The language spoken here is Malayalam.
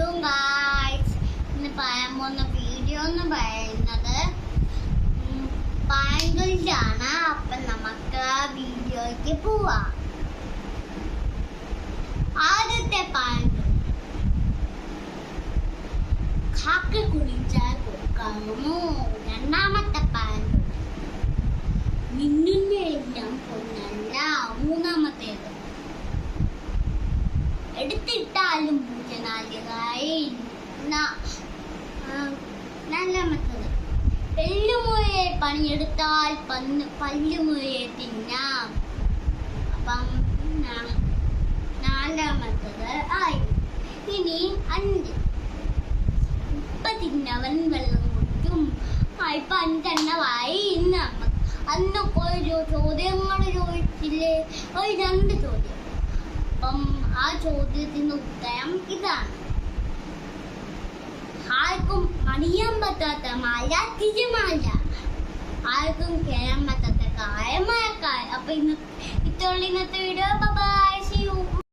ഹലോ ഗായ്സ്, ഇന്ന് പറയാൻ പോകുന്ന വീഡിയോ എന്ന് പറയുന്നത് പാങ്കളിലാണ്. അപ്പൊ നമുക്ക് വീഡിയോയ്ക്ക് പോവാം. ആദ്യത്തെ പാങ്കൾ, കാക്ക കുടിച്ചാൽ കൊടുക്കാമോ? രണ്ടാമത്തെ പാങ്കൾ, മിന്നുന്ന എല്ലാം പൊന്നല്ല. മൂന്നാമത്തേത്, എടുത്തിട്ടാലും പൂജനാലികായി. നാലാമത്തത്, എല്ലുമുഴയെ പണിയെടുത്താൽ പല്ലുമുഴയെ തിന്നാം. അപ്പം നാലാമത്തത് ആയി. ഇനി 5, ഉപ്പ തിന്നവൻ വെള്ളം കുടിക്കും. ഇപ്പൊ 5 എണ്ണമായി. ഇന്ന് അന്നൊക്കെ ഒരു ചോദ്യങ്ങൾ ചോദിച്ചില്ലേ, ഒരു 2 ചോദ്യം. അപ്പം ആ ചോദ്യത്തിന് ഉത്തരം ഇതാണ്. ആർക്കും അറിയാൻ പറ്റാത്ത മഴ തിരുമഴ, ആർക്കും കേറാൻ പറ്റാത്ത കായ മഴക്കായ. അപ്പൊ ഇന്നത്തെ വീഡിയോ ബൈ.